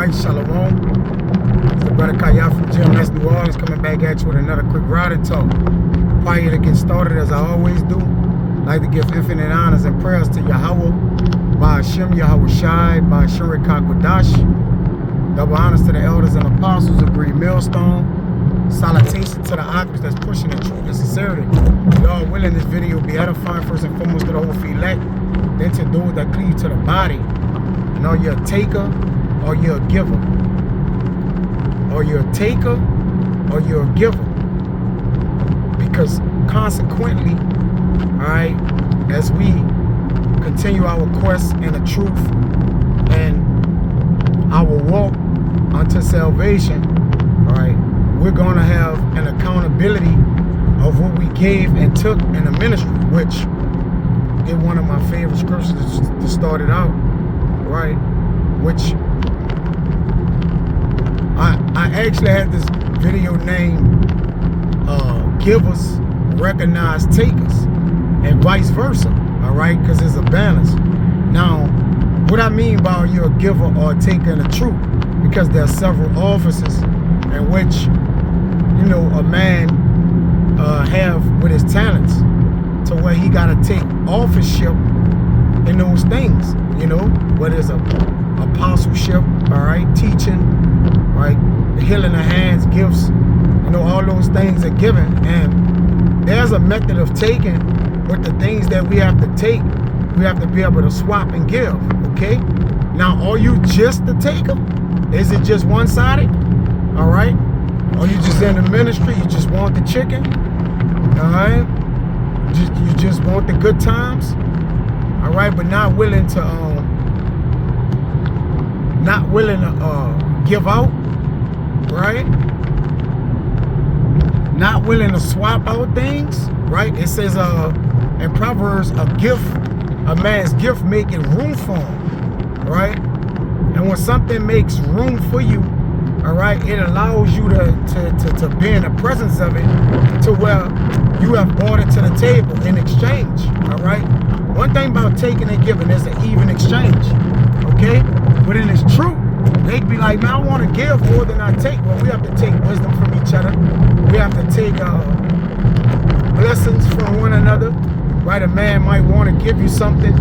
right, shalom. It's the brother Kaya from GMS New Orleans coming back at you with another quick riding talk. Prior to get started, as I always do, I'd like to give infinite honors and prayers to Yahweh, Ba'ashem Yahweh Shai, Ba'ashem Rekakwadash. Double honors to the elders and apostles of Green Millstone. Salutation to the occupants that's pushing the truth and sincerity. Y'all willing this video be edifying first and foremost to the whole elect, then to those that cleave to the body. And are you a taker or you're a giver? Are you a taker or you're a giver? Because consequently, alright, as we continue our quest in the truth and our walk unto salvation, alright, we're going to have an accountability of what we gave and took in the ministry, which is one of my favorite scriptures to start it out, right? Which I actually had this video named Givers Recognize Takers and vice versa, all right? Because there's a balance. Now, what I mean by you're a giver or a taker in the truth, because there are several offices in which, you know, a man have with his talents to where he got to take officership in those things, you know, whether it's a apostleship, all right, teaching, right, healing of hands, gifts, you know, all those things are given. And there's a method of taking, but the things that we have to take, we have to be able to swap and give, okay? Now, are you just the taker? Is it just one-sided? All right? Or you just in the ministry, you just want the chicken? All right? You just want the good times? All right, but not willing to give out, right? Not willing to swap out things, right? It says in Proverbs, a man's gift making room for him, right? And when something makes room for you, all right, it allows you to be in the presence of it to where you have brought it to the table in exchange, all right? One thing about taking and giving is an even exchange, okay? But in its truth, they'd be like, man, I want to give more than I take. Well, we have to take wisdom from each other. We have to take blessings from one another, right? A man might want to give you something.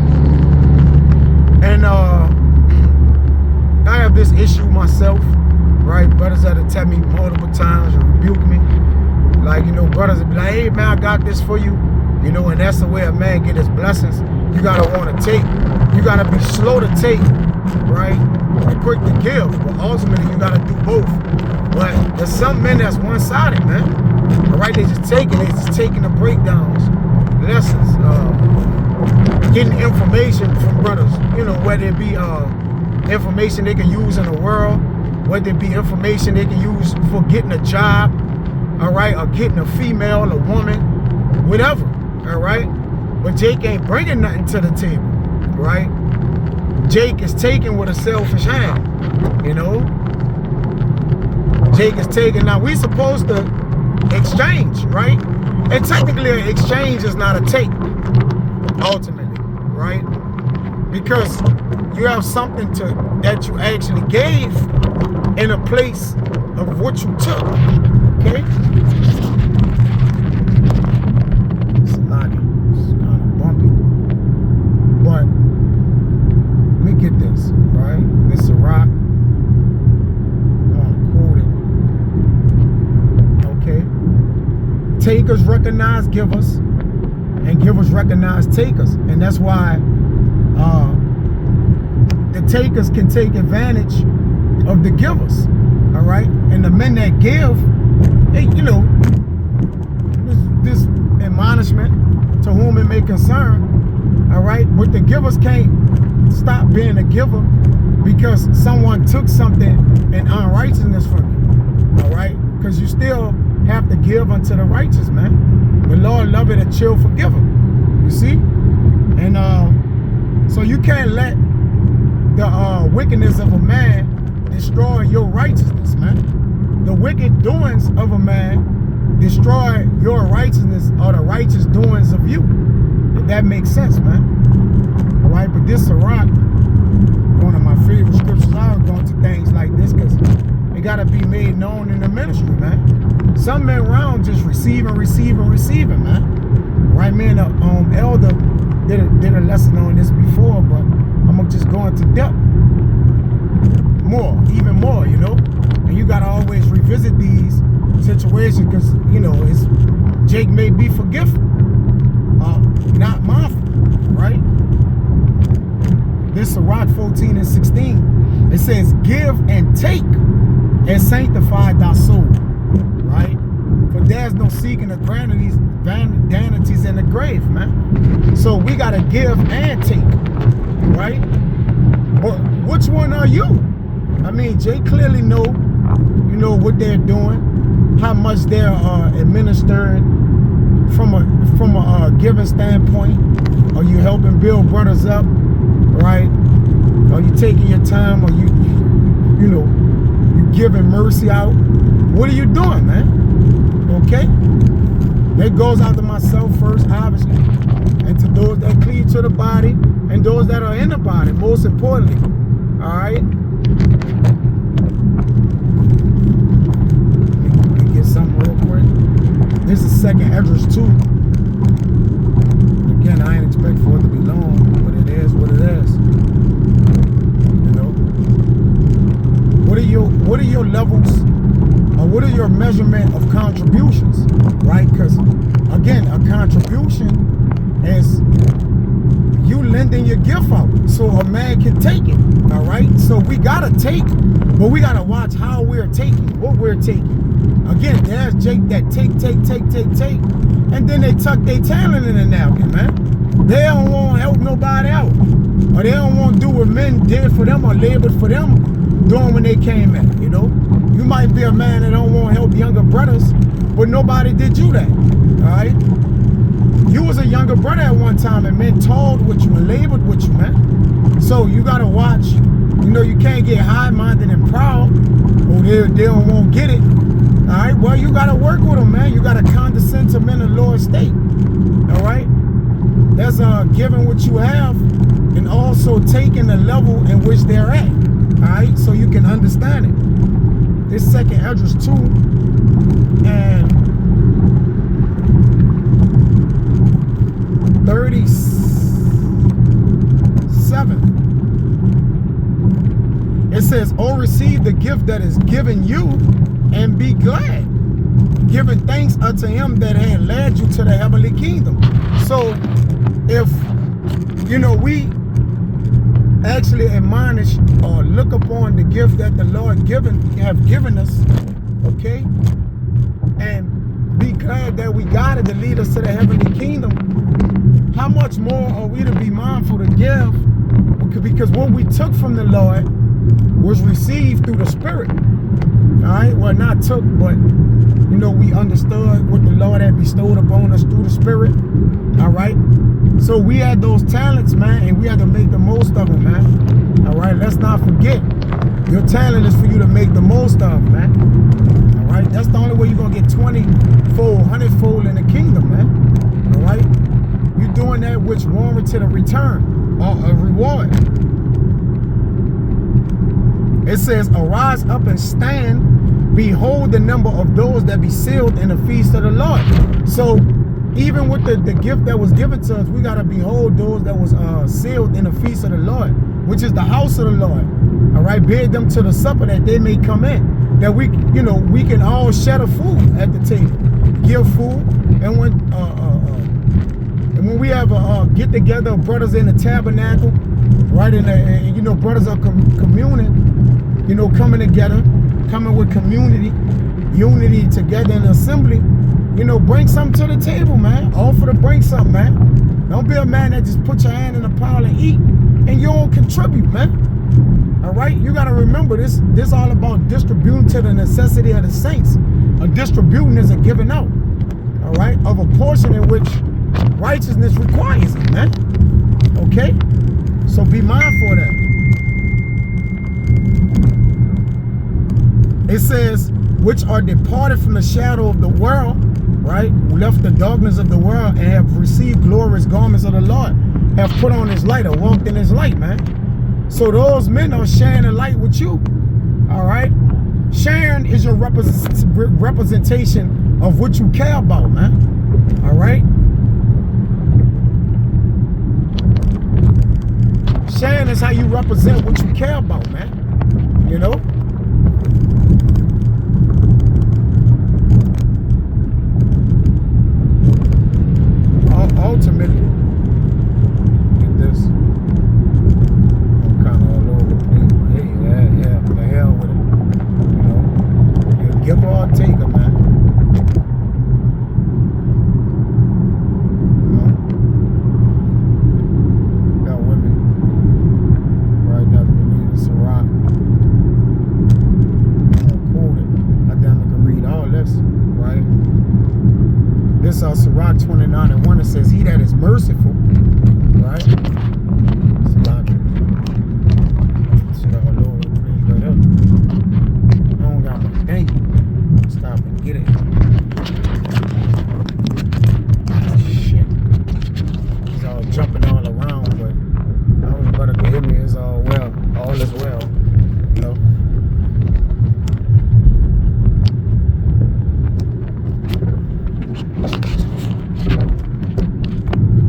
And I have this issue myself, right? Brothers that have tell me multiple times and rebuke me. Like, you know, brothers will be like, hey, man, I got this for you. You know, and that's the way a man get his blessings. You got to want to take. You got to be slow to take, right? And quick to give. But ultimately, you got to do both. But there's some men that's one-sided, man. All right, they just taking it. Just taking the breakdowns, lessons, getting information from brothers. You know, whether it be information they can use in the world, whether it be information they can use for getting a job, all right, or getting a female, a woman, whatever, all right? But Jake ain't bringing nothing to the table, right? Jake is taking with a selfish hand, you know? Jake is taking. Now, we supposed to exchange, right? And technically, an exchange is not a take, ultimately, right? Because you have something that you actually gave in a place of what you took, okay? It's laggy, it's kind of bumpy. But, let me get this, right? This is a rock. I want to quote it. Okay. Takers recognize givers, and givers recognize takers. And that's why the takers can take advantage of the givers, all right? And the men that give, they, you know, this admonishment to whom it may concern, all right? But the givers can't stop being a giver because someone took something in unrighteousness from you, all right? Because you still have to give unto the righteous, man. The Lord loveth a chill forgiver, you see? And so you can't let the wickedness of a man destroy your righteousness, man. The wicked doings of a man destroy your righteousness or the righteous doings of you. If that makes sense, man. All right, but this Sirach, one of my favorite scriptures, I was going to things like this. made known in the ministry, man. Some men around just receiving, man. Right, man, the elder did a lesson on this before, but I'm gonna just go into depth more, even more, you know. And you gotta always revisit these situations because, you know, Jake may be forgetful, not mindful, right? This Sirach 14:16, it says, give and take and sanctify thy soul, right? For there's no seeking of vanities in the grave, man. So we gotta give and take, right? But which one are you? I mean, Jake clearly know, you know, what they're doing, how much they're administering from a giving standpoint. Are you helping build brothers up, right? Are you taking your time? Are you giving mercy out? What are you doing, man? Okay? That goes out to myself first, obviously, and to those that cleave to the body and those that are in the body, most importantly. All right? Let me get something real quick. This is 2nd Esdras 2. Again, I ain't expect for it to be long, but it is what it is. You know? What are your levels, or what are your measurement of contributions, right? Because again, a contribution is you lending your gift out so a man can take it. All right, so we gotta take, but we gotta watch how we're taking, what we're taking. Again, there's Jake that take, and then they tuck their talent in the napkin, man. They don't want to help nobody out, or they don't want to do what men did for them or labored for them doing when they came in. You know, you might be a man that don't want to help younger brothers, but nobody did you that. All right, you was a younger brother at one time, and men toiled with you and labored with you, man. So you gotta watch. You know, you can't get high-minded and proud. Oh, they don't want to get it. All right, well, you gotta work with them, man. You gotta condescend to men of lower state. All right, that's giving what you have and also taking the level in which they're at. All right, so you can understand it. This 2nd Esdras 2 and 37. It says, "Oh, receive the gift that is given you, and be glad, giving thanks unto him that had led you to the heavenly kingdom." So, if you know, we actually admonish or look upon the gift that the Lord have given us, okay, and be glad that we got it to lead us to the heavenly kingdom, how much more are we to be mindful to give? Because what we took from the Lord was received through the Spirit. All right, well, not took, but you know, we understood what the Lord had bestowed upon us through the Spirit. All right, so we had those talents, man, and we had to make the most of them, man. All right, let's not forget, your talent is for you to make the most of, man. All right, that's the only way you're gonna get 20-fold, 100-fold in the kingdom, man. All right, you're doing that which warranted a return or a reward. It says, "Arise up and stand, behold the number of those that be sealed in the feast of the Lord." So even with the gift that was given to us, we got to behold those that was sealed in the feast of the Lord, which is the house of the Lord. All right, bid them to the supper that they may come in, that we, you know, we can all share the food at the table, give food. And when we have a get together of brothers in the tabernacle, right, in the, you know, brothers are communing, you know, coming together, coming with community, unity together in assembly, you know, bring something to the table, man. Offer to bring something, man. Don't be a man that just put your hand in the pile and eat and you don't contribute, man. All right, you got to remember this all about distributing to the necessity of the saints. A distributing is a giving out, all right, of a portion in which righteousness requires it, man. Okay, so be mindful of that. It says, "Which are departed from the shadow of the world," right, who left the darkness of the world and have received glorious garments of the Lord, have put on his light or walked in his light, man. So those men are sharing the light with you, all right? Sharing is your representation of what you care about, man. All right? Sharing is how you represent what you care about, man. You know? Ultimately, get this. I'm kind of all over the place, but hey, yeah, the hell with it. You know? You give her or take her, man. You know? Got with me. Right, that's believe it's a rock. I'm gonna quote it. I damn near can read all this, right? This is Sirach 29:1. It says, "He that is merciful," right? Let's lock it. Shit all over the place right up. I don't got my thing. Stop and get it. Shit. He's all jumping all around, but I was better to hit me. It's all well. All is well. You know?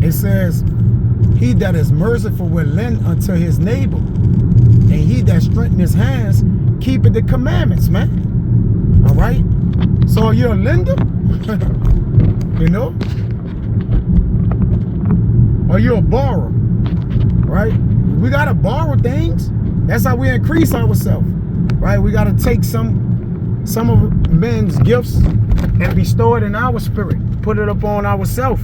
It says, "He that is merciful will lend unto his neighbor, and he that strengthens his hands keepeth the commandments," man. All right? So you're a lender, you know? Or you're a borrower, right? We got to borrow things. That's how we increase ourselves, right? We got to take some of men's gifts and bestow it in our spirit, put it upon ourselves.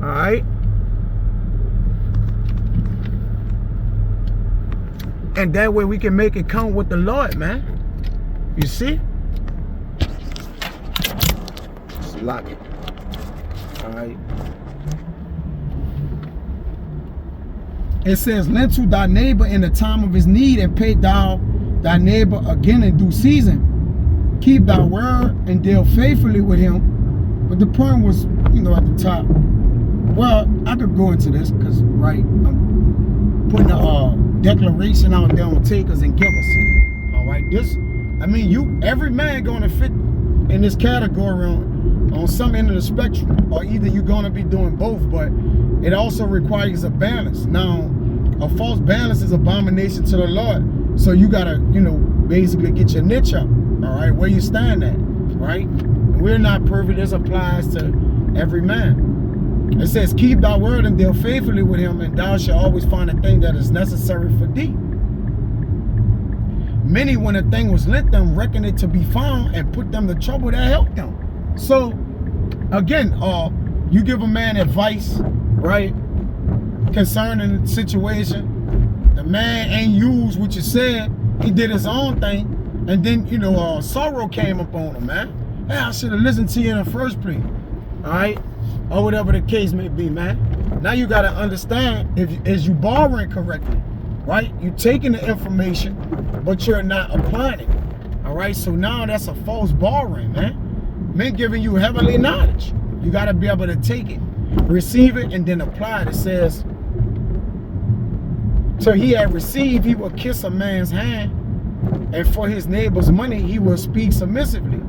All right? And that way we can make it count with the Lord, man. You see? Just lock it. All right. It says, "Lend to thy neighbor in the time of his need, and pay thou thy neighbor again in due season. Keep thy word and deal faithfully with him." But the point was, you know, at the top. Well, I could go into this because, right, I'm putting a declaration out there on takers and givers. All right, this, I mean, every man gonna fit in this category on some end of the spectrum, or either you're gonna be doing both, but it also requires a balance. Now, a false balance is abomination to the Lord. So you gotta, you know, basically get your niche up, all right, where you stand at, right? We're not perfect. This applies to every man. It says, "Keep thy word and deal faithfully with him, and thou shalt always find a thing that is necessary for thee." Many, when a thing was lent them, reckon it to be found and put them to trouble that helped them. So, again, you give a man advice, right, concerning the situation. The man ain't used what you said. He did his own thing. And then, you know, sorrow came upon him, man. Hey, I should have listened to you in the first place. All right? Or whatever the case may be, man. Now you got to understand, is you borrowing correctly, right? You taking the information, but you're not applying it. All right? So now that's a false borrowing, man. Men giving you heavenly knowledge. You got to be able to take it, receive it, and then apply it. It says, "Till he had received, he will kiss a man's hand, and for his neighbor's money he will speak submissively.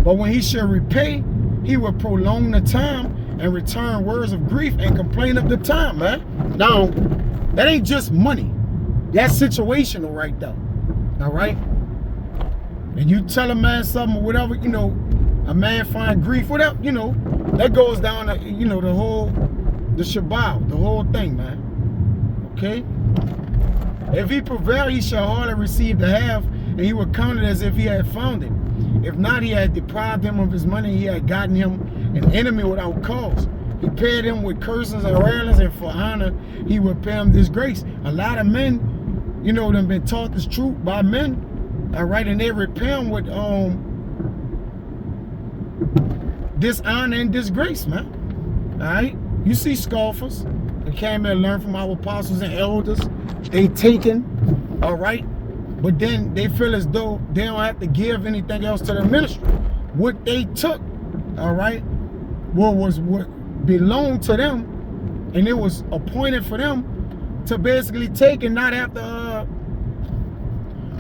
But when he shall repay, he will prolong the time and return words of grief and complain of the time," man. Now, that ain't just money. That's situational right there. All right? And you tell a man something or whatever, you know, a man find grief, whatever, you know, that goes down to, you know, the Shabbat, the whole thing, man. Okay? "If he prevail, he shall hardly receive the half, and he will count it as if he had found it. If not, he had deprived him of his money, he had gotten him an enemy without cause. He paid him with curses and railings, and for honor, he would pay him disgrace." A lot of men, you know, them been taught this truth by men, all right, and they repay him with dishonor and disgrace, man. All right? You see scoffers that came and learned from our apostles and elders. They taken, all right? But then they feel as though they don't have to give anything else to the ministry. What they took, all right, was what belonged to them, and it was appointed for them to basically take and not have to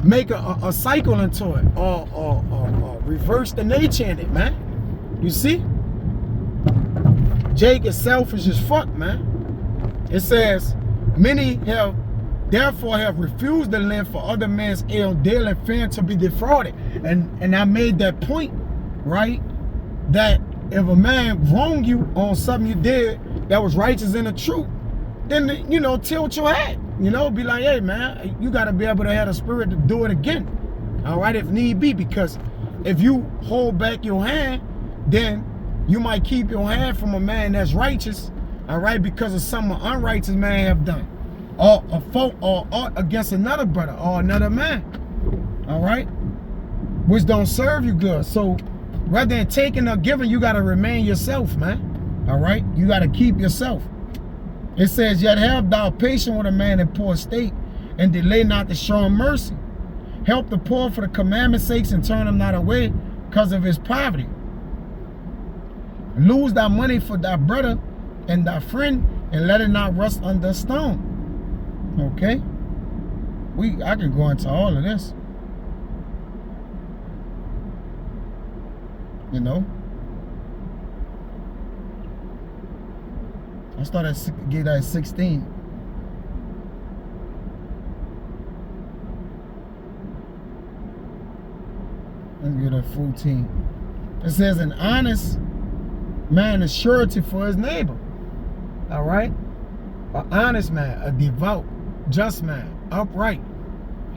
make a cycle into it, or reverse the nature in it, man. You see? Jake is selfish as fuck, man. It says, many have therefore have refused to lend for other men's ill deal and fearing to be defrauded. And I made that point, right? That if a man wronged you on something you did that was righteous and the truth, then, you know, tilt your hat. You know, be like, hey, man, you got to be able to have the spirit to do it again. All right, if need be, because if you hold back your hand, then you might keep your hand from a man that's righteous, all right, because of something an unrighteous man have done, or a fault, or against another brother or another man, all right, which don't serve you good. So rather than taking or giving, you got to remain yourself, man, all right? You got to keep yourself. It says, yet have thou patience with a man in poor state, and delay not to show him mercy. Help the poor for the commandment's sakes, and turn him not away because of his poverty. Lose thy money for thy brother and thy friend, and let it not rust under a stone. Okay? I can go into all of this. You know? I started to get that at 16. Let's get at 14. It says, an honest man is surety for his neighbor. All right? An honest man, a devout, just man, upright.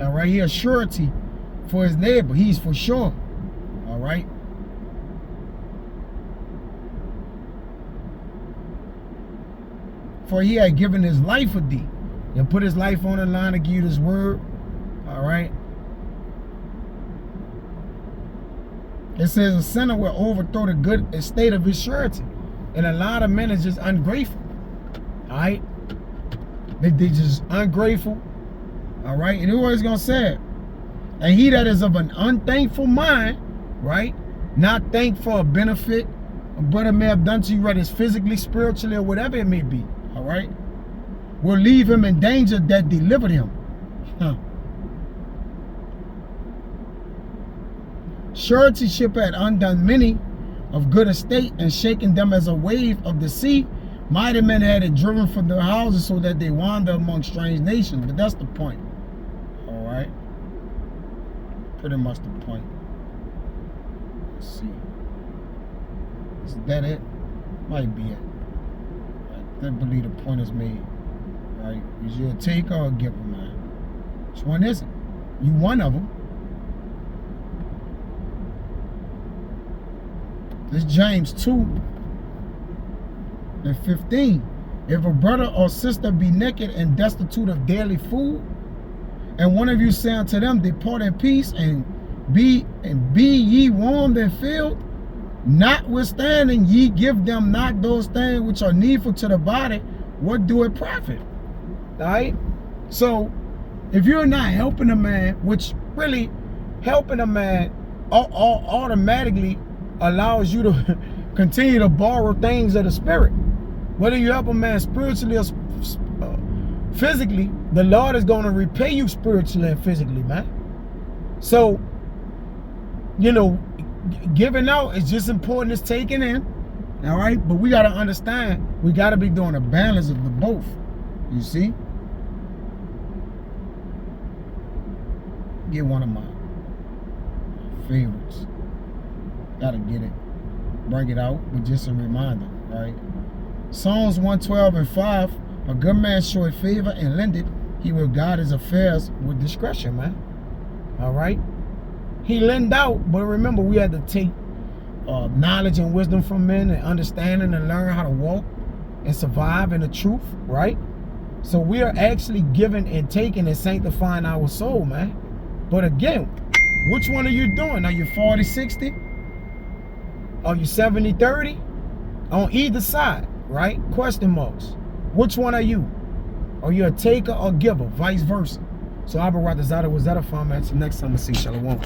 All right? He has surety for his neighbor. He's for sure. All right? For he had given his life for thee, and put his life on the line to give you this word. All right? It says a sinner will overthrow the good estate of his surety. And a lot of men are just ungrateful. All right? They just ungrateful. All right? And who is going to say it? And he that is of an unthankful mind, right? Not thankful for a benefit a brother may have done to you, whether it's physically, spiritually, or whatever it may be. All right? Will leave him in danger that delivered him. Huh. Suretyship had undone many of good estate and shaken them as a wave of the sea. Mighty men had it driven from their houses so that they wander among strange nations. But that's the point. All right? Pretty much the point. Let's see. Is that it? Might be it. I believe the point is made. Right? Is you a taker or a giver, man? Which one is it? You one of them. This James 2 and 15. If a brother or sister be naked and destitute of daily food, and one of you say unto them, depart in peace, and be ye warmed and filled, notwithstanding ye give them not those things which are needful to the body, what do it profit? All right? So if you're not helping a man, which really helping a man automatically allows you to continue to borrow things of the spirit. Whether you help a man spiritually or physically, the Lord is going to repay you spiritually and physically, man. So, you know, giving out is just important as taking in. All right? But we got to understand, we got to be doing a balance of the both. You see? Get one of my favorites. Gotta get it. Bring it out, but just a reminder, right? Psalms 112 and 5. A good man showeth favor and lendeth. He will guide his affairs with discretion, man. All right? He lend out, but remember, we had to take knowledge and wisdom from men and understanding and learn how to walk and survive in the truth, right? So we are actually giving and taking and sanctifying our soul, man. But again, which one are you doing? Are you 40-60? Are you 70-30? On either side, right? Question marks. Which one are you? Are you a taker or giver? Vice versa. So Abba Ratazada was that a format. So next time we'll see Shalom.